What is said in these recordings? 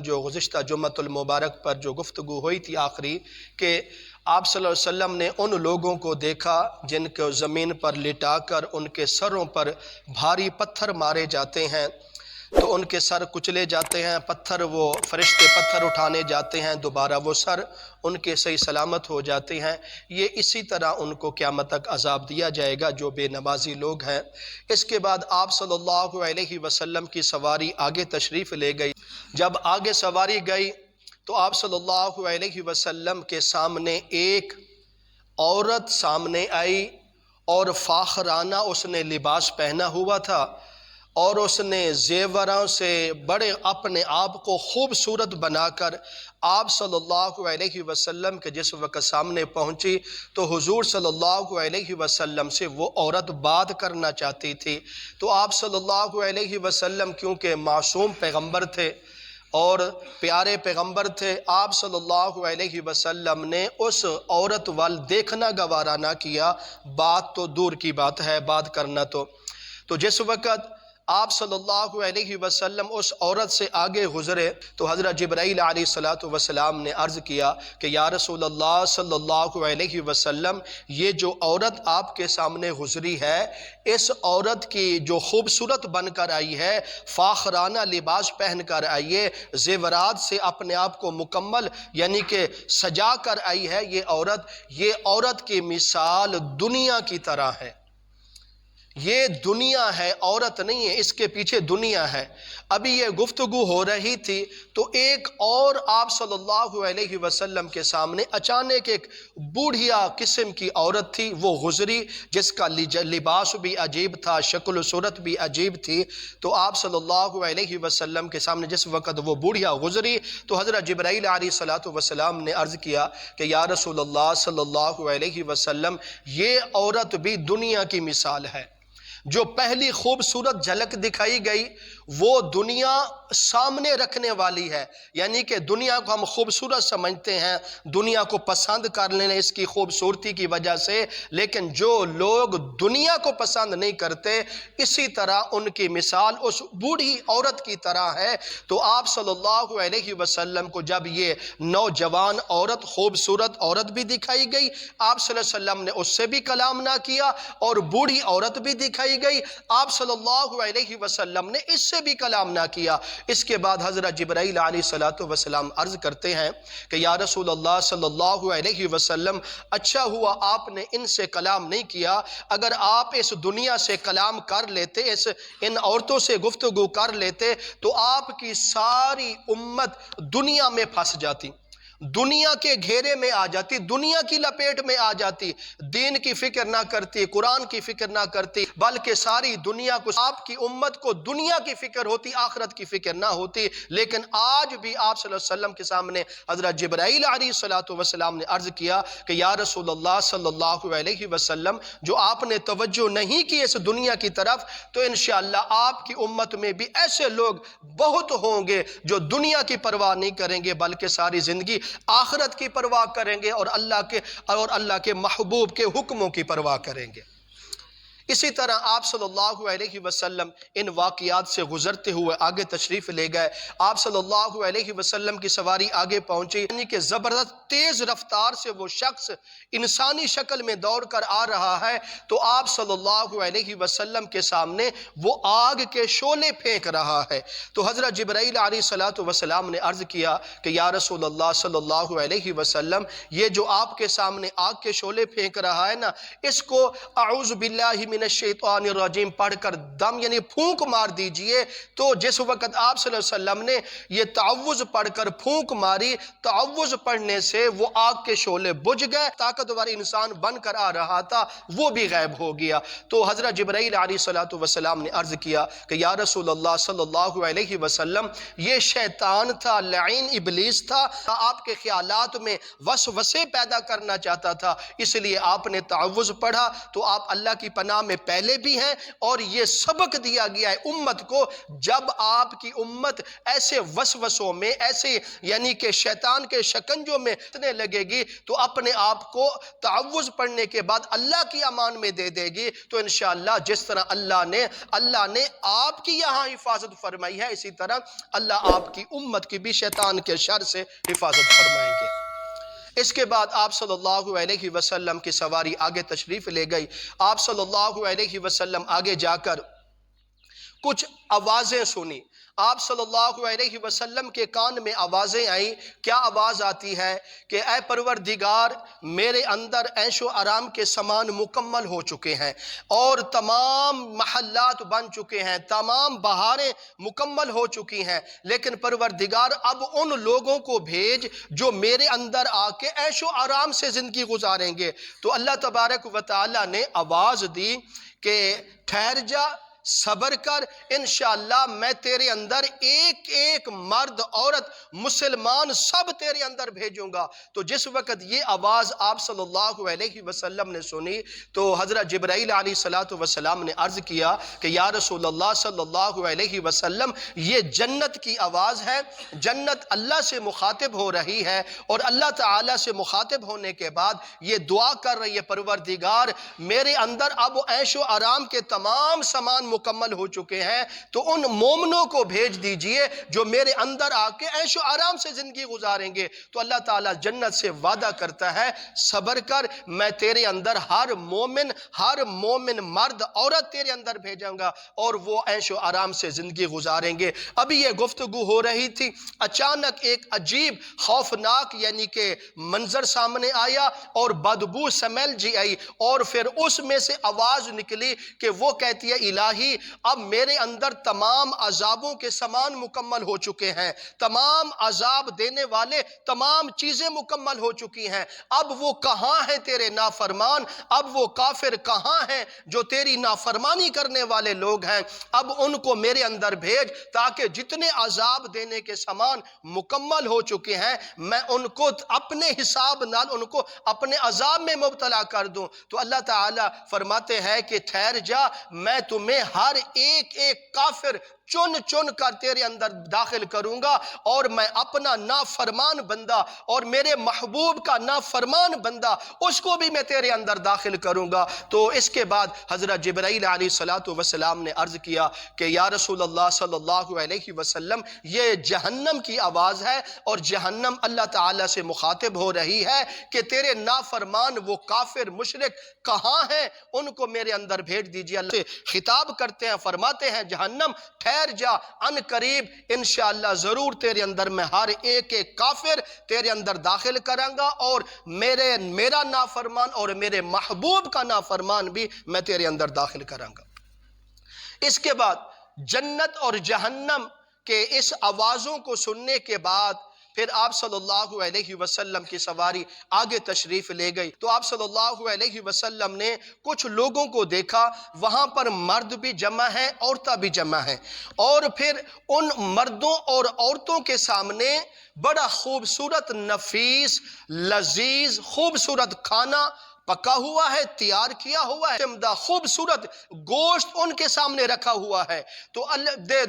جو گزشتہ جمعۃ المبارک پر جو گفتگو ہوئی تھی آخری، کہ آپ صلی اللہ علیہ وسلم نے ان لوگوں کو دیکھا جن کو زمین پر لٹا کر ان کے سروں پر بھاری پتھر مارے جاتے ہیں، تو ان کے سر کچلے جاتے ہیں، پتھر وہ فرشتے پتھر اٹھانے جاتے ہیں، دوبارہ وہ سر ان کے صحیح سلامت ہو جاتے ہیں۔ یہ اسی طرح ان کو قیامت تک عذاب دیا جائے گا جو بے نمازی لوگ ہیں۔ اس کے بعد آپ صلی اللہ علیہ وسلم کی سواری آگے تشریف لے گئی۔ جب آگے سواری گئی تو آپ صلی اللہ علیہ وسلم کے سامنے ایک عورت سامنے آئی، اور فاخرانہ اس نے لباس پہنا ہوا تھا، اور اس نے زیوراں سے بڑے اپنے آپ کو خوبصورت بنا کر آپ صلی اللہ علیہ وسلم کے جس وقت سامنے پہنچی تو حضور صلی اللہ علیہ وسلم سے وہ عورت بات کرنا چاہتی تھی۔ تو آپ صلی اللہ علیہ وسلم کیونکہ معصوم پیغمبر تھے اور پیارے پیغمبر تھے، آپ صلی اللہ علیہ وسلم نے اس عورت وال دیکھنا گوارا نہ کیا، بات تو دور کی بات ہے، بات کرنا تو جس وقت آپ صلی اللہ علیہ وسلم اس عورت سے آگے گزرے تو حضرت جبرائیل علیہ السلام نے عرض کیا کہ یا رسول اللہ صلی اللہ علیہ وسلم، یہ جو عورت آپ کے سامنے گزری ہے، اس عورت کی جو خوبصورت بن کر آئی ہے، فاخرانہ لباس پہن کر آئی ہے، زیورات سے اپنے آپ کو مکمل یعنی کہ سجا کر آئی ہے، یہ عورت کی مثال دنیا کی طرح ہے۔ یہ دنیا ہے، عورت نہیں ہے، اس کے پیچھے دنیا ہے۔ ابھی یہ گفتگو ہو رہی تھی تو ایک اور آپ صلی اللہ علیہ وسلم کے سامنے اچانک ایک بوڑھیا قسم کی عورت تھی، وہ گزری، جس کا لباس بھی عجیب تھا، شکل و صورت بھی عجیب تھی۔ تو آپ صلی اللہ علیہ وسلم کے سامنے جس وقت وہ بوڑھیا گزری تو حضرت جبرائیل علیہ السلام نے عرض کیا کہ یا رسول اللہ صلی اللہ علیہ وسلم، یہ عورت بھی دنیا کی مثال ہے۔ جو پہلی خوبصورت جھلک دکھائی گئی وہ دنیا سامنے رکھنے والی ہے، یعنی کہ دنیا کو ہم خوبصورت سمجھتے ہیں، دنیا کو پسند کر لینا اس کی خوبصورتی کی وجہ سے، لیکن جو لوگ دنیا کو پسند نہیں کرتے اسی طرح ان کی مثال اس بوڑھی عورت کی طرح ہے۔ تو آپ صلی اللہ علیہ وسلم کو جب یہ نوجوان عورت، خوبصورت عورت بھی دکھائی گئی، آپ صلی اللہ علیہ وسلم نے اس سے بھی کلام نہ کیا، اور بوڑھی عورت بھی دکھائی گئی، آپ صلی اللہ علیہ وسلم نے اس سے بھی کلام نہ کیا۔ اس کے بعد حضرت جبرائیل علیہ السلام عرض کرتے ہیں کہ یا رسول اللہ صلی اللہ علیہ وسلم، اچھا ہوا آپ نے ان سے کلام نہیں کیا، اگر آپ اس دنیا سے کلام کر لیتے، ان عورتوں سے گفتگو کر لیتے تو آپ کی ساری امت دنیا میں پھنس جاتی، دنیا کے گھیرے میں آ جاتی، دنیا کی لپیٹ میں آ جاتی، دین کی فکر نہ کرتی، قرآن کی فکر نہ کرتی، بلکہ ساری دنیا کو، آپ کی امت کو دنیا کی فکر ہوتی، آخرت کی فکر نہ ہوتی۔ لیکن آج بھی آپ صلی اللہ علیہ وسلم کے سامنے حضرت جبرائیل علیہ السلام نے عرض کیا کہ یا رسول اللہ صلی اللہ علیہ وسلم، جو آپ نے توجہ نہیں کی اس دنیا کی طرف، تو انشاءاللہ آپ کی امت میں بھی ایسے لوگ بہت ہوں گے جو دنیا کی پرواہ نہیں کریں گے بلکہ ساری زندگی آخرت کی پرواہ کریں گے اور اللہ کے محبوب کے حکموں کی پرواہ کریں گے۔ اسی طرح آپ صلی اللہ علیہ وسلم ان واقعات سے گزرتے ہوئے آگے تشریف لے گئے۔ آپ صلی اللہ علیہ وسلم کی سواری آگے پہنچی، یعنی کہ زبردست تیز رفتار سے وہ شخص انسانی شکل میں دوڑ کر آ رہا ہے، تو آپ صلی اللہ علیہ وسلم کے سامنے وہ آگ کے شعلے پھینک رہا ہے۔ تو حضرت جبرائیل علیہ السلام نے عرض کیا کہ یا رسول اللہ صلی اللہ علیہ وسلم، یہ جو آپ کے سامنے آگ کے شعلے پھینک رہا ہے نا، اس کو اعوذ باللہ من الشیطان الرجیم پڑھ کر دم یعنی پھونک مار دیجئے۔ تو جس وقت آپ صلی اللہ علیہ وسلم نے یہ تعوذ پڑھ کر پھونک ماری، تعوذ پڑھنے سے وہ آگ کے شعلے بجھ گئے، طاقتور انسان بن کر آ رہا تھا وہ بھی غائب ہو گیا۔ تو حضرت جبرائیل علیہ السلام نے عرض کیا کہ یا رسول اللہ صلی اللہ علیہ وسلم، یہ شیطان تھا، لعین ابلیس تھا، آپ کے خیالات میں وسوسے پیدا کرنا چاہتا تھا، اس لیے آپ نے تعوذ پڑھا، تو آپ اللہ کی پناہ میں پہلے بھی ہیں اور یہ سبق دیا گیا ہے امت کو، جب آپ کی امت ایسے وسوسوں میں، ایسے یعنی کہ شیطان کے شکنجوں میں اتنے لگے گی تو اپنے آپ کو تعوذ پڑھنے کے بعد اللہ کی امان میں دے دے گی، تو انشاءاللہ جس طرح اللہ نے آپ کی یہاں حفاظت فرمائی ہے، اسی طرح اللہ آپ کی امت کی بھی شیطان کے شر سے حفاظت فرمائیں گے۔ اس کے بعد آپ صلی اللہ علیہ وسلم کی سواری آگے تشریف لے گئی۔ آپ صلی اللہ علیہ وسلم آگے جا کر کچھ آوازیں سنی۔ آپ صلی اللہ علیہ وسلم کے کان میں آوازیں آئیں۔ کیا آواز آتی ہے کہ اے پروردگار، میرے اندر عیش و آرام کے سامان مکمل ہو چکے ہیں اور تمام محلات بن چکے ہیں، تمام بہاریں مکمل ہو چکی ہیں، لیکن پروردگار اب ان لوگوں کو بھیج جو میرے اندر آ کے عیش و آرام سے زندگی گزاریں گے۔ تو اللہ تبارک و تعالی نے آواز دی کہ ٹھہر جا، صبر کر، انشاءاللہ میں تیرے اندر ایک ایک مرد عورت مسلمان سب تیرے اندر بھیجوں گا۔ تو جس وقت یہ آواز آپ صلی اللہ علیہ وسلم نے سنی تو حضرت جبرائیل علیہ السلام نے عرض کیا کہ یا رسول اللہ صلی اللہ علیہ وسلم، یہ جنت کی آواز ہے، جنت اللہ سے مخاطب ہو رہی ہے، اور اللہ تعالیٰ سے مخاطب ہونے کے بعد یہ دعا کر رہی ہے، پروردگار میرے اندر اب عیش و آرام کے تمام سامان مکمل ہو چکے ہیں، تو ان مومنوں کو بھیج دیجئے جو میرے اندر آ کے عیش و آرام سے زندگی گزاریں گے۔ تو اللہ تعالیٰ جنت سے وعدہ کرتا ہے صبر کر، میں تیرے اندر ہر مومن مرد عورت تیرے اندر بھیجوں گا اور وہ عیش و آرام سے زندگی گزاریں گے۔ ابھی یہ گفتگو ہو رہی تھی، اچانک ایک عجیب خوفناک یعنی کہ منظر سامنے آیا اور بدبو سمیل جی آئی، اور پھر اس میں سے آواز نکلی کہ وہ کہتی ہے الہی اب میرے اندر تمام عذابوں کے سامان مکمل ہو چکے ہیں، تمام عذاب دینے والے تمام چیزیں مکمل ہو چکی ہیں، اب وہ کہاں ہیں تیرے نافرمان، اب وہ کافر کہاں ہیں جو تیری نافرمانی کرنے والے لوگ ہیں، اب ان کو میرے اندر بھیج تاکہ جتنے عذاب دینے کے سامان مکمل ہو چکے ہیں میں ان کو اپنے حساب نال ان کو اپنے عذاب میں مبتلا کر دوں۔ تو اللہ تعالیٰ فرماتے ہیں کہ ٹھہر جا، میں تمہیں ہر ایک ایک کافر چن چن کر تیرے اندر داخل کروں گا، اور میں اپنا نافرمان بندہ اور میرے محبوب کا نافرمان بندہ اس کو بھی میں تیرے اندر داخل کروں گا۔ تو اس کے بعد حضرت جبرائیل علیہ السلام نے عرض کیا کہ یا رسول اللہ صلی اللہ علیہ وسلم، یہ جہنم کی آواز ہے اور جہنم اللہ تعالیٰ سے مخاطب ہو رہی ہے کہ تیرے نافرمان وہ کافر مشرک کہاں ہیں، ان کو میرے اندر بھیج دیجیے۔ اللہ سے خطاب کرتے ہیں، فرماتے ہیں جہنم ٹھہر جا، ان قریب انشاءاللہ ضرور تیرے اندر میں ہر ایک ایک کافر تیرے اندر داخل کروں گا، اور میرا نافرمان اور میرے محبوب کا نافرمان بھی میں تیرے اندر داخل کروں گا۔ اس کے بعد جنت اور جہنم کے اس آوازوں کو سننے کے بعد پھر آپ صلی اللہ علیہ وسلم کی سواری آگے تشریف لے گئی۔ تو آپ صلی اللہ علیہ وسلم نے کچھ لوگوں کو دیکھا، وہاں پر مرد بھی جمع ہیں، عورتیں بھی جمع ہیں، اور پھر ان مردوں اور عورتوں کے سامنے بڑا خوبصورت، نفیس، لذیذ، خوبصورت کھانا پکا ہوا ہے، تیار کیا ہوا ہے، خوبصورت گوشت ان کے سامنے رکھا ہوا ہے۔ تو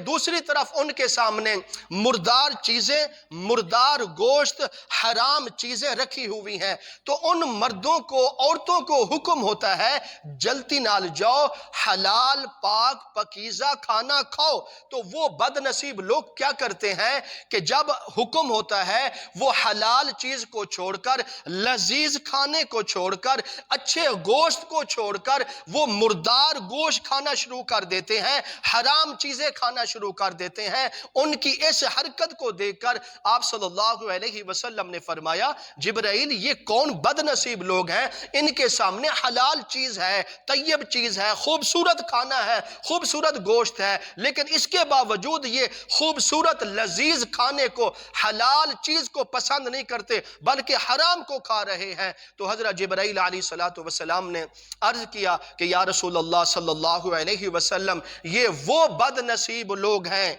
دوسری طرف ان کے سامنے مردار چیزیں، مردار گوشت، حرام چیزیں رکھی ہوئی ہیں۔ تو ان مردوں کو، عورتوں کو حکم ہوتا ہے جلدی نال جاؤ، حلال پاک پاکیزہ کھانا کھاؤ۔ تو وہ بد نصیب لوگ کیا کرتے ہیں کہ جب حکم ہوتا ہے وہ حلال چیز کو چھوڑ کر، لذیذ کھانے کو چھوڑ کر، اچھے گوشت کو چھوڑ کر وہ مردار گوشت کھانا شروع کر دیتے ہیں، حرام چیزیں کھانا شروع کر دیتے ہیں۔ ان کی اس حرکت کو دیکھ کر آپ صلی اللہ علیہ وسلم نے فرمایا جبرائیل یہ کون بد نصیب لوگ ہیں، ان کے سامنے حلال چیز ہے، طیب چیز ہے، خوبصورت کھانا ہے، خوبصورت گوشت ہے، لیکن اس کے باوجود یہ خوبصورت لذیذ کھانے کو، حلال چیز کو پسند نہیں کرتے بلکہ حرام کو کھا رہے ہیں۔ تو حضرت جبرائیل علیہ السلام نے عرض کیا کہ یا رسول اللہ صلی اللہ علیہ وسلم، یہ وہ بد نصیب لوگ ہیں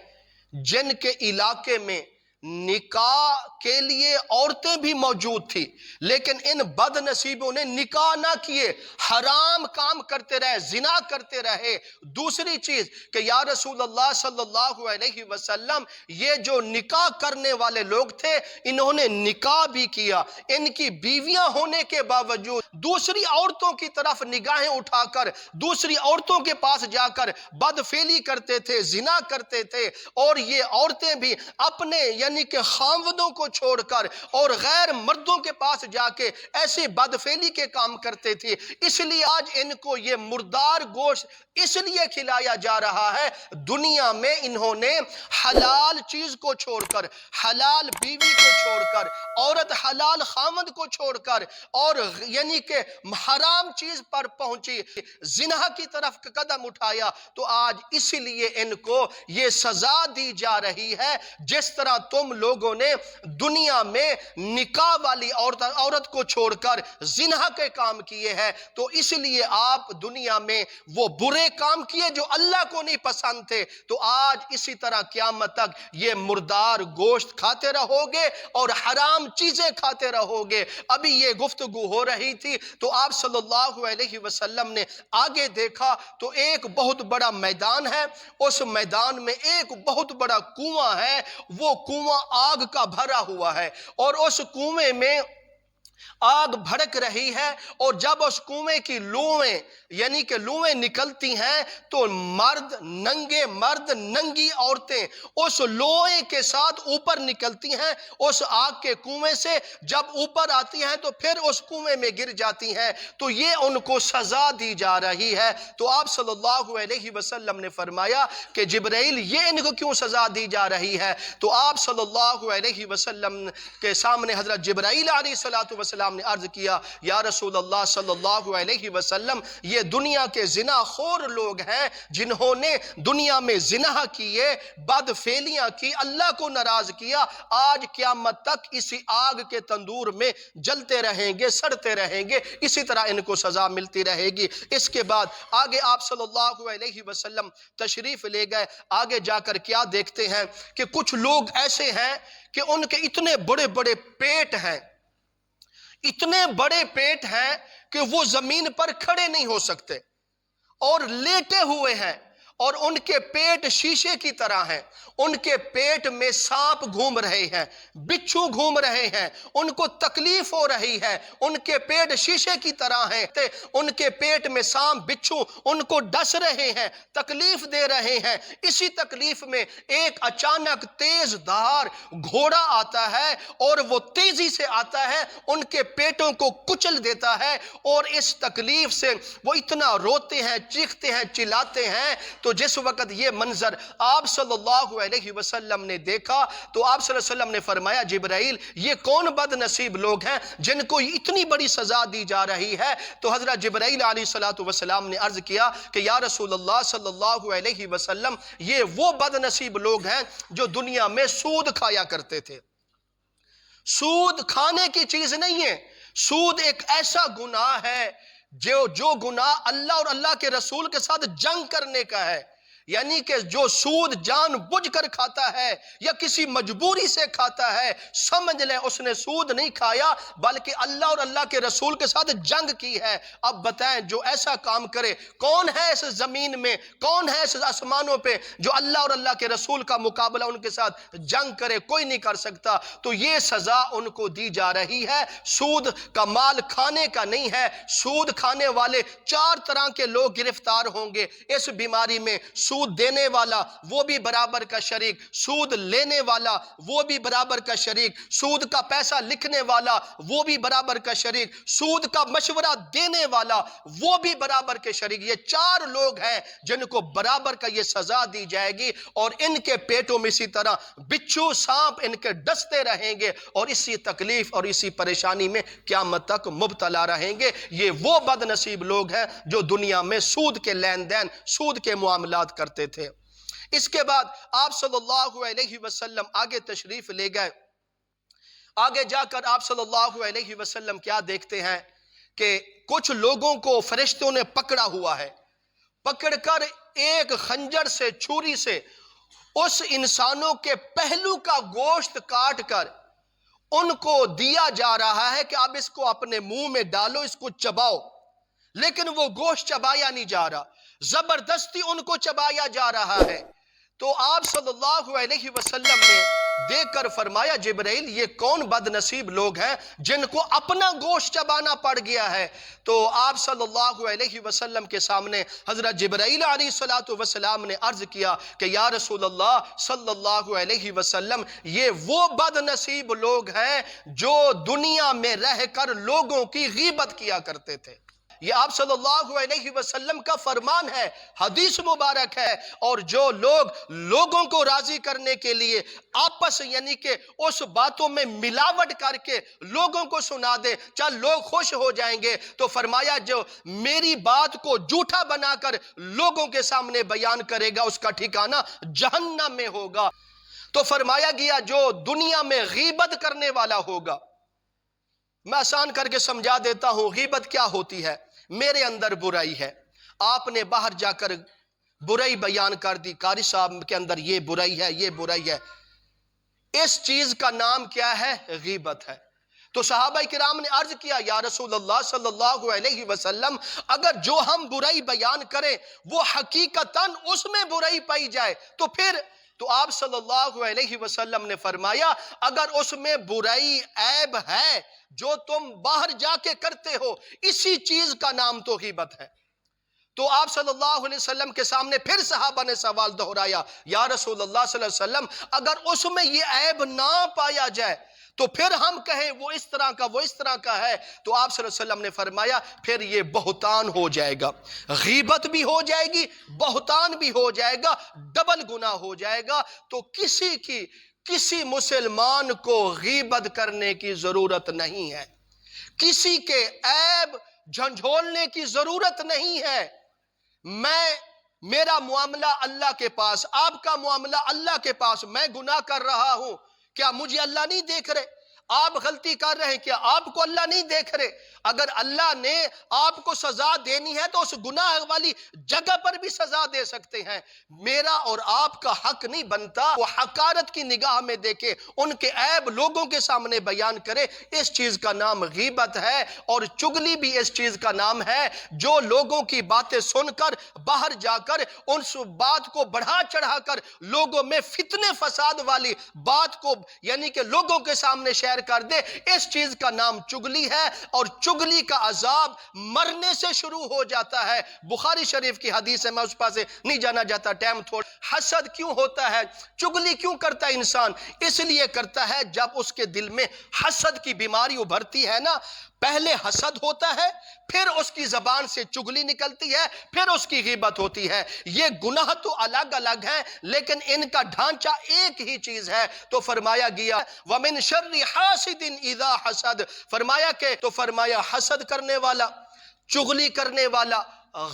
جن کے علاقے میں نکاح کے لیے عورتیں بھی موجود تھی، لیکن ان بد نصیبوں نے نکاح نہ کیے، حرام کام کرتے رہے، زنا کرتے رہے۔ دوسری چیز کہ یا رسول اللہ صلی اللہ علیہ وسلم، یہ جو نکاح کرنے والے لوگ تھے انہوں نے نکاح بھی کیا، ان کی بیویاں ہونے کے باوجود دوسری عورتوں کی طرف نگاہیں اٹھا کر دوسری عورتوں کے پاس جا کر بدفعلی کرتے تھے، زنا کرتے تھے، اور یہ عورتیں بھی اپنے یعنی کہ خاوندوں کو چھوڑ کر اور غیر مردوں کے پاس جا کے ایسے بدفعلی کے کام کرتے تھے۔ اس لیے آج ان کو یہ مردار گوشت اس لیے کھلایا جا رہا ہے، دنیا میں انہوں نے حلال چیز کو چھوڑ کر، حلال بیوی کو چھوڑ کر، عورت حلال خامد کو چھوڑ کر، اور یعنی کہ حرام چیز پر پہنچی، زنا کی طرف قدم اٹھایا، تو آج اسی لیے ان کو یہ سزا دی جا رہی ہے۔ جس طرح تم لوگوں نے دنیا میں نکاح والی عورت کو چھوڑ کر زنا کے کام کیے ہیں، تو اس لیے آپ دنیا میں وہ برے کام کیے جو اللہ کو نہیں پسند تھے، تو آج اسی طرح قیامت تک یہ مردار گوشت کھاتے رہو گے اور حرام چیزیں کھاتے رہو گے۔ ابھی یہ گفتگو ہو رہی تھی تو آپ صلی اللہ علیہ وسلم نے آگے دیکھا تو ایک بہت بڑا میدان ہے، اس میدان میں ایک بہت بڑا کنواں ہے، وہ کنواں آگ کا بھرا ہوا ہے، اور اس کنویں میں آگ بھڑک رہی ہے، اور جب اس کنویں کی لویں یعنی کہ لویں نکلتی ہیں تو ننگے مرد ننگی عورتیں اس لویں کے ساتھ اوپر نکلتی ہیں اس آگ کے کنویں سے، جب اوپر آتی ہیں تو پھر اس کنویں میں گر جاتی ہیں، تو یہ ان کو سزا دی جا رہی ہے۔ تو آپ صلی اللہ علیہ وسلم نے فرمایا کہ جبرائیل یہ ان کو کیوں سزا دی جا رہی ہے؟ تو آپ صلی اللہ علیہ وسلم کے سامنے حضرت جبرائیل علیہ السلام نے عرض کیا، یا رسول اللہ صلی اللہ علیہ وسلم، یہ دنیا کے زنا خور لوگ ہیں جنہوں نے دنیا میں زنا کیے، بدفعلیاں کی، اللہ کو ناراض کیا، آج قیامت تک اسی آگ کے تندور میں جلتے رہیں گے، سڑتے رہیں گے، اسی طرح ان کو سزا ملتی رہے گی۔ اس کے بعد آگے آپ صلی اللہ علیہ وسلم تشریف لے گئے، آگے جا کر کیا دیکھتے ہیں کہ کچھ لوگ ایسے ہیں کہ ان کے اتنے بڑے بڑے پیٹ ہیں، اتنے بڑے پیٹ ہیں کہ وہ زمین پر کھڑے نہیں ہو سکتے اور لیٹے ہوئے ہیں، اور ان کے پیٹ شیشے کی طرح ہیں، ان کے پیٹ میں سانپ گھوم رہے ہیں، بچھو گھوم رہے ہیں، ان کو تکلیف ہو رہی ہے، ان کے پیٹ شیشے کی طرح ہیں، ان کے پیٹ میں سانپ بچھو ان کو ڈس رہے ہیں، تکلیف دے رہے ہیں۔ اسی تکلیف میں ایک اچانک تیز دھار گھوڑا آتا ہے، اور وہ تیزی سے آتا ہے، ان کے پیٹوں کو کچل دیتا ہے، اور اس تکلیف سے وہ اتنا روتے ہیں، چیختے ہیں، چلاتے ہیں۔ تو جس وقت یہ منظر آپ صلی اللہ علیہ وسلم نے دیکھا تو آپ صلی اللہ علیہ وسلم نے فرمایا، جبرائیل یہ کون بد نصیب لوگ ہیں جن کو اتنی بڑی سزا دی جا رہی ہے؟ تو حضرت جبرائیل علیہ السلام نے عرض کیا کہ یا رسول اللہ صلی اللہ علیہ وسلم، یہ وہ بد نصیب لوگ ہیں جو دنیا میں سود کھایا کرتے تھے۔ سود کھانے کی چیز نہیں ہے، سود ایک ایسا گناہ ہے جو گناہ اللہ اور اللہ کے رسول کے ساتھ جنگ کرنے کا ہے، یعنی کہ جو سود جان بوجھ کر کھاتا ہے یا کسی مجبوری سے کھاتا ہے، سمجھ لیں اس نے سود نہیں کھایا بلکہ اللہ اور اللہ کے رسول کے ساتھ جنگ کی ہے۔ اب بتائیں جو ایسا کام کرے، کون ہے اس زمین میں، کون ہے اس آسمانوں پہ جو اللہ اور اللہ کے رسول کا مقابلہ ان کے ساتھ جنگ کرے؟ کوئی نہیں کر سکتا۔ تو یہ سزا ان کو دی جا رہی ہے۔ سود کا مال کھانے کا نہیں ہے، سود کھانے والے 4 طرح کے لوگ گرفتار ہوں گے اس بیماری میں۔ سود دینے والا وہ بھی برابر کا شریک، سود لینے والا وہ بھی برابر کا شریک، سود کا پیسہ لکھنے والا وہ بھی برابر کا شریک، سود کا مشورہ دینے والا وہ بھی برابر کے شریک۔ یہ 4 لوگ ہیں جن کو برابر کا یہ سزا دی جائے گی، اور ان کے پیٹوں میں اسی طرح بچھو سانپ ان کے ڈستے رہیں گے، اور اسی تکلیف اور اسی پریشانی میں قیامت تک مبتلا رہیں گے۔ یہ وہ بد نصیب لوگ ہیں جو دنیا میں سود کے لین دین، سود کے معاملات کرتے تھے۔ اس کے بعد آپ صلی اللہ علیہ وسلم آگے تشریف لے گئے، آگے جا کر آپ صلی اللہ علیہ وسلم کیا دیکھتے ہیں کہ کچھ لوگوں کو فرشتوں نے پکڑا ہوا ہے، پکڑ کر ایک خنجر سے، چھری سے اس انسانوں کے پہلو کا گوشت کاٹ کر ان کو دیا جا رہا ہے کہ اب اس کو اپنے منہ میں ڈالو، اس کو چباؤ، لیکن وہ گوشت چبایا نہیں جا رہا، زبردستی ان کو چبایا جا رہا ہے۔ تو آپ صلی اللہ علیہ وسلم نے دیکھ کر فرمایا جبرائیل یہ کون بد نصیب لوگ ہیں جن کو اپنا گوشت چبانا پڑ گیا ہے۔ تو آپ صلی اللہ علیہ وسلم کے سامنے حضرت جبرائیل علیہ السلام نے عرض کیا کہ یا رسول اللہ صلی اللہ علیہ وسلم یہ وہ بد نصیب لوگ ہیں جو دنیا میں رہ کر لوگوں کی غیبت کیا کرتے تھے۔ یہ آپ صلی اللہ علیہ وسلم کا فرمان ہے، حدیث مبارک ہے۔ اور جو لوگ لوگوں کو راضی کرنے کے لیے آپس یعنی کہ اس باتوں میں ملاوٹ کر کے لوگوں کو سنا دے چل لوگ خوش ہو جائیں گے، تو فرمایا جو میری بات کو جھوٹا بنا کر لوگوں کے سامنے بیان کرے گا اس کا ٹھکانہ جہنم میں ہوگا۔ تو فرمایا گیا جو دنیا میں غیبت کرنے والا ہوگا، میں آسان کر کے سمجھا دیتا ہوں غیبت کیا ہوتی ہے۔ میرے اندر برائی ہے، آپ نے باہر جا کر برائی بیان کر دی، قاری صاحب کے اندر یہ برائی ہے، یہ برائی ہے، اس چیز کا نام کیا ہے؟ غیبت ہے۔ تو صحابہ کرام نے عرض کیا یا رسول اللہ صلی اللہ علیہ وسلم اگر جو ہم برائی بیان کریں وہ حقیقتاً اس میں برائی پائی جائے تو پھر؟ تو آپ صلی اللہ علیہ وسلم نے فرمایا اگر اس میں برائی عیب ہے جو تم باہر جا کے کرتے ہو، اسی چیز کا نام تو غیبت ہے۔ تو آپ صلی اللہ علیہ وسلم کے سامنے پھر صحابہ نے سوال دہرایا یا رسول اللہ صلی اللہ علیہ وسلم اگر اس میں یہ عیب نہ پایا جائے تو پھر ہم کہیں وہ اس طرح کا وہ اس طرح کا ہے، تو آپ صلی اللہ علیہ وسلم نے فرمایا پھر یہ بہتان ہو جائے گا، غیبت بھی ہو جائے گی، بہتان بھی ہو جائے گا، ڈبل گناہ ہو جائے گا۔ تو کسی مسلمان کو غیبت کرنے کی ضرورت نہیں ہے، کسی کے عیب جھنجھولنے کی ضرورت نہیں ہے۔ میرا معاملہ اللہ کے پاس، آپ کا معاملہ اللہ کے پاس، میں گناہ کر رہا ہوں، کیا مجھے اللہ نہیں دیکھ رہے؟ آپ غلطی کر رہے ہیں، کیا آپ کو اللہ نہیں دیکھ رہے؟ اگر اللہ نے آپ کو سزا دینی ہے تو اس گناہ والی جگہ پر بھی سزا دے سکتے ہیں۔ میرا اور آپ کا حق نہیں بنتا وہ حقارت کی نگاہ میں دیکھے، ان کے عیب لوگوں کے سامنے بیان کرے۔ اس چیز کا نام غیبت ہے، اور چگلی بھی اس چیز کا نام ہے جو لوگوں کی باتیں سن کر باہر جا کر اس بات کو بڑھا چڑھا کر لوگوں میں فتنے فساد والی بات کو یعنی کہ لوگوں کے سامنے شیئر کر دے، اس چیز کا نام چگلی ہے، اور چگلی کا عذاب مرنے سے شروع ہو جاتا ہے۔ بخاری شریف کی حدیث ہے، میں اس پاس نہیں جانا جاتا، ٹائم تھوڑا۔ حسد کیوں ہوتا ہے؟ چگلی کیوں کرتا ہے انسان؟ اس لیے کرتا ہے جب اس کے دل میں حسد کی بیماری ابھرتی ہے نا، پہلے حسد ہوتا ہے، پھر اس کی زبان سے چگلی نکلتی ہے، پھر اس کی غیبت ہوتی ہے۔ یہ گناہ تو الگ الگ ہیں لیکن ان کا ڈھانچہ ایک ہی چیز ہے۔ تو فرمایا گیا وَمِن شَرِّ حَاسِدٍ إِذَا حَسَدٍ، فرمایا حسد کرنے والا، چغلی کرنے والا،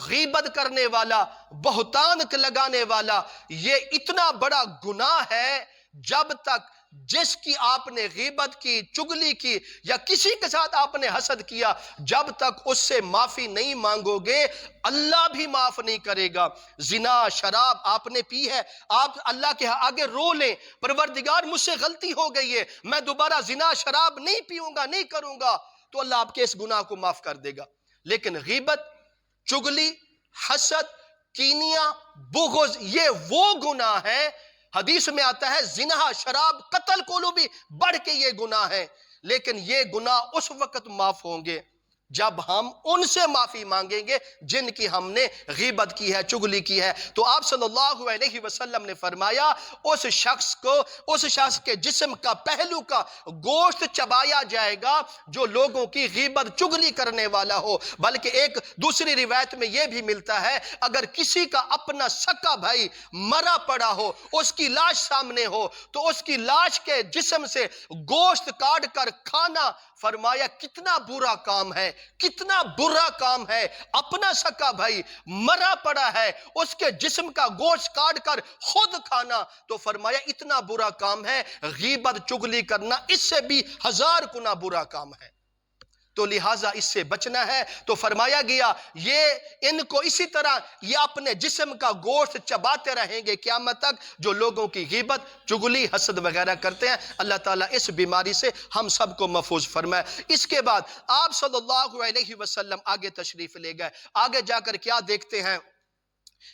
غیبت کرنے والا، بہتان لگانے والا، یہ اتنا بڑا گناہ ہے جب تک جس کی آپ نے غیبت کی، چگلی کی، یا کسی کے ساتھ آپ نے حسد کیا، جب تک اس سے معافی نہیں مانگو گے اللہ بھی معاف نہیں کرے گا۔ زنا، شراب آپ نے پی ہے، آپ اللہ کے آگے رو لیں پروردگار مجھ سے غلطی ہو گئی ہے، میں دوبارہ زنا شراب نہیں پیوں گا، نہیں کروں گا، تو اللہ آپ کے اس گناہ کو معاف کر دے گا۔ لیکن غیبت، چگلی، حسد، کینیا، بغض، یہ وہ گناہ ہیں، حدیث میں آتا ہے زنا، شراب، قتل کو بھی بڑھ کے یہ گناہ ہیں، لیکن یہ گناہ اس وقت معاف ہوں گے جب ہم ان سے معافی مانگیں گے جن کی ہم نے غیبت کی ہے، چگلی کی ہے۔ تو آپ صلی اللہ علیہ وسلم نے فرمایا اس شخص کے جسم کا پہلو کا گوشت چبایا جائے گا جو لوگوں کی غیبت چگلی کرنے والا ہو۔ بلکہ ایک دوسری روایت میں یہ بھی ملتا ہے اگر کسی کا اپنا سکا بھائی مرا پڑا ہو، اس کی لاش سامنے ہو، تو اس کی لاش کے جسم سے گوشت کاٹ کر کھانا، فرمایا کتنا برا کام ہے، کتنا برا کام ہے۔ اپنا سکا بھائی مرا پڑا ہے، اس کے جسم کا گوشت کاٹ کر خود کھانا، تو فرمایا اتنا برا کام ہے۔ غیبت، چگلی کرنا اس سے بھی 1000 گنا برا کام ہے۔ تو لہٰذا اس سے بچنا ہے۔ تو فرمایا گیا یہ ان کو اسی طرح یہ اپنے جسم کا گوشت چباتے رہیں گے قیامت تک، جو لوگوں کی غیبت، چغلی، حسد وغیرہ کرتے ہیں۔ اللہ تعالیٰ اس بیماری سے ہم سب کو محفوظ فرمائے۔ اس کے بعد آپ صلی اللہ علیہ وسلم آگے تشریف لے گئے۔ آگے جا کر کیا دیکھتے ہیں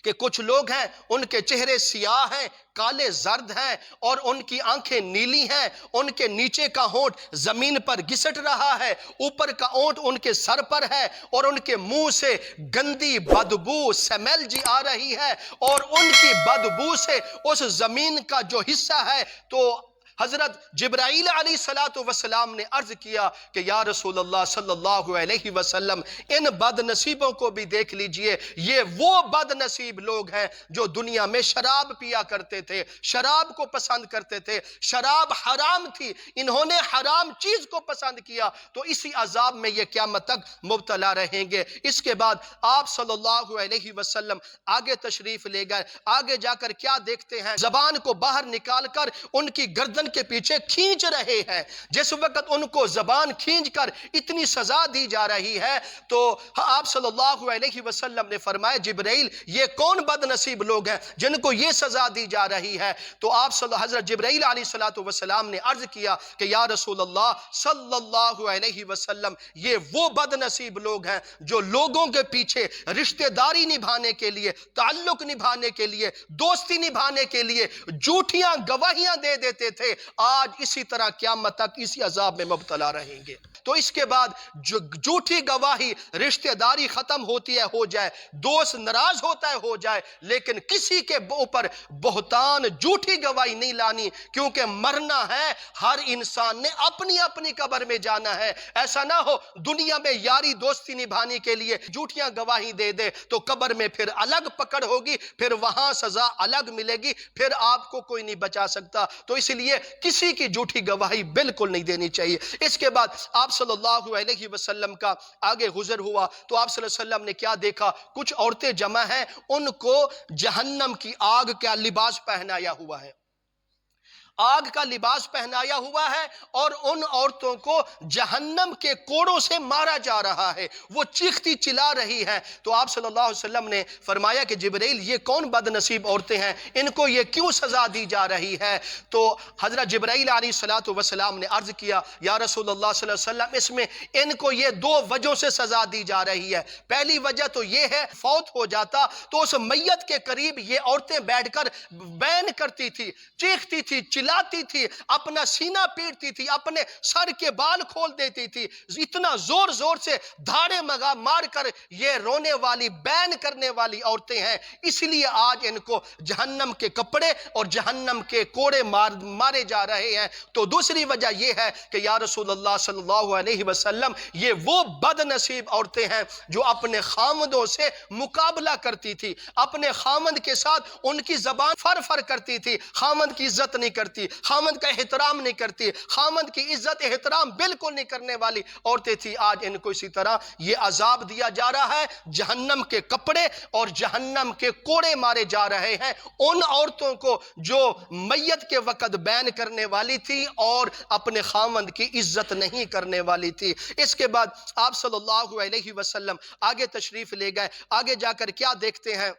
کہ کچھ لوگ ہیں ان کے چہرے سیاہ ہیں، کالے زرد ہیں، اور ان کی آنکھیں نیلی ہیں، ان کے نیچے کا ہونٹ زمین پر گھسٹ رہا ہے، اوپر کا ہونٹ ان کے سر پر ہے، اور ان کے منہ سے گندی بدبو سمیل جی آ رہی ہے، اور ان کی بدبو سے اس زمین کا جو حصہ ہے، تو حضرت جبرائیل علیہ السلام نے عرض کیا کہ یا رسول اللہ صلی اللہ علیہ وسلم ان بد نصیبوں کو بھی دیکھ لیجئے، یہ وہ بد نصیب لوگ ہیں جو دنیا میں شراب پیا کرتے تھے، شراب کو پسند کرتے تھے، شراب حرام تھی، انہوں نے حرام چیز کو پسند کیا، تو اسی عذاب میں یہ قیامت تک مبتلا رہیں گے۔ اس کے بعد آپ صلی اللہ علیہ وسلم آگے تشریف لے گئے۔ آگے جا کر کیا دیکھتے ہیں؟ زبان کو باہر نکال کر ان کی گردن کے پیچھے کھینچ رہے ہیں۔ جس وقت ان کو زبان کھینچ کر اتنی سزا دی جا رہی ہے تو آپ صلی اللہ علیہ وسلم نے فرمایا جبرائیل یہ کون بد نصیب لوگ ہیں جن کو یہ سزا دی جا رہی ہے؟ تو آپ حضرت جبرائیل علیہ السلام نے عرض کیا کہ یا رسول اللہ صلی اللہ علیہ وسلم یہ وہ بد نصیب لوگ ہیں جو لوگوں کے پیچھے رشتہ داری نبھانے کے لیے، تعلق نبھانے کے لیے، دوستی نبھانے کے لیے جھوٹیاں گواہیاں دے دیتے تھے، آج اسی طرح قیامت تک اسی عذاب میں مبتلا رہیں گے۔ تو اس کے بعد جھوٹی گواہی، رشتہ داری ختم ہوتی ہے ہو جائے، دوست ناراض ہوتا ہے ہو جائے، لیکن کسی کے اوپر بہتان جھوٹی گواہی نہیں لانی، کیونکہ مرنا ہے، ہر انسان نے اپنی اپنی قبر میں جانا ہے۔ ایسا نہ ہو دنیا میں یاری دوستی نبھانے کے لیے جھوٹیاں گواہی دے دے تو قبر میں پھر الگ پکڑ ہوگی، پھر وہاں سزا الگ ملے گی، پھر آپ کو کوئی نہیں بچا سکتا۔ تو اس لیے کسی کی جھوٹی گواہی بالکل نہیں دینی چاہیے۔ اس کے بعد آپ صلی اللہ علیہ وسلم کا آگے گزر ہوا تو آپ صلی اللہ علیہ وسلم نے کیا دیکھا؟ کچھ عورتیں جمع ہیں، ان کو جہنم کی آگ کا لباس پہنایا ہوا ہے، آگ کا لباس پہنایا ہوا ہے، اور ان عورتوں کو جہنم کے کوڑوں سے مارا جا رہا ہے، وہ چیختی چلا رہی ہیں۔ تو آپ صلی اللہ علیہ وسلم نے فرمایا کہ جبرائیل یہ کون بد نصیب عورتیں ہیں، ان کو یہ کیوں سزا دی جا رہی ہے؟ تو حضرت جبرائیل علیہ السلام نے عرض کیا یا رسول اللہ صلی اللہ علیہ وسلم اس میں ان کو یہ دو وجہوں سے سزا دی جا رہی ہے۔ پہلی وجہ تو یہ ہے فوت ہو جاتا تو اس میت کے قریب یہ عورتیں بیٹھ کر بین کرتی تھی، چیختی تھی، چلاتی تھی، اپنا سینہ پیٹتی تھی، اپنے سر کے بال کھول دیتی تھی، اتنا زور زور سے دھاڑے مار کر یہ رونے والی، بین کرنے والی عورتیں ہیں، اس لیے آج ان کو جہنم کے کپڑے اور جہنم کے کوڑے مارے جا رہے ہیں۔ تو دوسری وجہ یہ ہے کہ یا رسول اللہ صلی اللہ علیہ وسلم یہ وہ بد نصیب عورتیں ہیں جو اپنے خامدوں سے مقابلہ کرتی تھی، اپنے خامد کے ساتھ ان کی زبان فر کرتی تھی، خامد کی عزت نہیں کرتی، خامد کا احترام نہیں کرتی، خامد کی عزت احترام بالکل نہیں کرنے والی عورتیں تھی۔ آج ان کو اسی طرح یہ عذاب دیا جا رہا ہے، جہنم کے کپڑے اور جہنم کے کوڑے مارے جا رہے ہیں ان عورتوں کو جو میت کے وقت بین کرنے والی تھی اور اپنے خامد کی عزت نہیں کرنے والی تھی۔ اس کے بعد آپ صلی اللہ علیہ وسلم آگے تشریف لے گئے۔ آگے جا کر کیا دیکھتے ہیں؟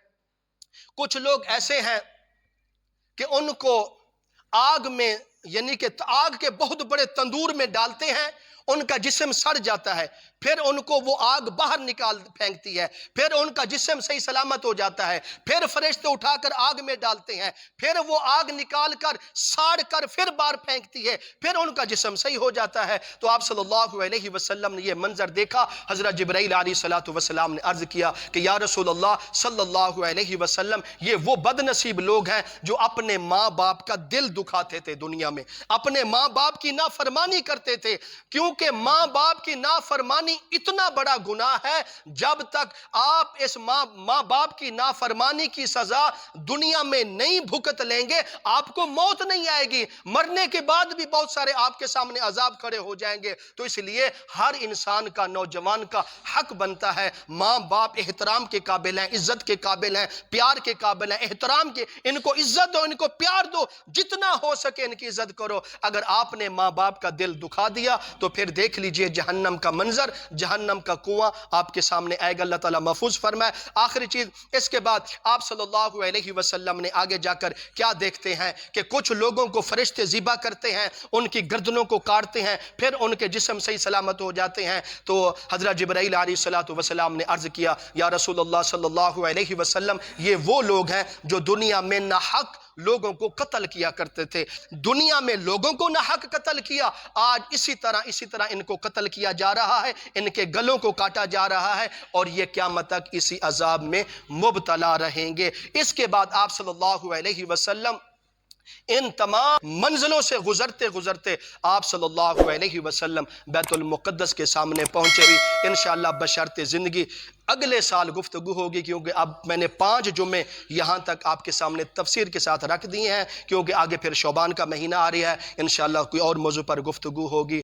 کچھ لوگ ایسے ہیں کہ ان کو آگ میں، یعنی کہ آگ کے بہت بڑے تندور میں ڈالتے ہیں، ان کا جسم سڑ جاتا ہے، پھر ان کو وہ آگ باہر نکال پھینکتی ہے، پھر ان کا جسم صحیح سلامت ہو جاتا ہے، پھر فرشتے اٹھا کر آگ میں ڈالتے ہیں، پھر وہ آگ نکال کر ساڑ کر پھر باہر پھینکتی ہے، پھر ان کا جسم صحیح ہو جاتا ہے۔ تو آپ صلی اللہ علیہ وسلم نے یہ منظر دیکھا، حضرت جبرائیل علیہ السلام نے عرض کیا کہ یا رسول اللہ صلی اللہ علیہ وسلم یہ وہ بد نصیب لوگ ہیں جو اپنے ماں باپ کا دل دکھاتے تھے، دنیا میں اپنے ماں باپ کی نافرمانی کرتے تھے، کیونکہ ماں باپ کی نافرمانی اتنا بڑا گناہ ہے، جب تک آپ اس ماں باپ کی نافرمانی کی سزا دنیا میں نہیں بھگت لیں گے آپ کو موت نہیں آئے گی، مرنے کے بعد بھی بہت سارے آپ کے سامنے عذاب کھڑے ہو جائیں گے۔ تو اس لیے ہر انسان کا، نوجوان کا حق بنتا ہے، ماں باپ احترام کے قابل ہیں، عزت کے قابل ہیں، پیار کے قابل ہیں، احترام کے، ان کو عزت دو، ان کو پیار دو، جتنا ہو سکے ان کی عزت کرو۔ اگر آپ نے ماں باپ کا دل دکھا دیا تو پھر پھر دیکھ لیجئے جہنم کا منظر، جہنم کا کنواں آپ کے سامنے آئے گا۔ اللہ تعالیٰ محفوظ فرمائے۔ آخری چیز اس کے بعد آپ صلی اللہ علیہ وسلم نے آگے جا کر کیا دیکھتے ہیں کہ کچھ لوگوں کو فرشتے ذبح کرتے ہیں، ان کی گردنوں کو کاٹتے ہیں، پھر ان کے جسم صحیح سلامت ہو جاتے ہیں۔ تو حضرت جبرائیل علیہ السلام نے عرض کیا یا رسول اللہ صلی اللہ علیہ وسلم، یہ وہ لوگ ہیں جو دنیا میں ناحق لوگوں کو قتل کیا کرتے تھے، دنیا میں لوگوں کو ناحق قتل کیا، آج اسی طرح ان کو قتل کیا جا رہا ہے، ان کے گلوں کو کاٹا جا رہا ہے، اور یہ قیامت تک اسی عذاب میں مبتلا رہیں گے۔ اس کے بعد آپ صلی اللہ علیہ وسلم ان تمام منزلوں سے گزرتے آپ صلی اللہ علیہ وسلم بیت المقدس کے سامنے پہنچے بھی۔ انشاءاللہ بشرط زندگی اگلے سال گفتگو ہوگی، کیونکہ اب میں نے 5 جمعے یہاں تک آپ کے سامنے تفسیر کے ساتھ رکھ دیے ہیں، کیونکہ آگے پھر شعبان کا مہینہ آ رہا ہے، انشاءاللہ کوئی اور موضوع پر گفتگو ہوگی۔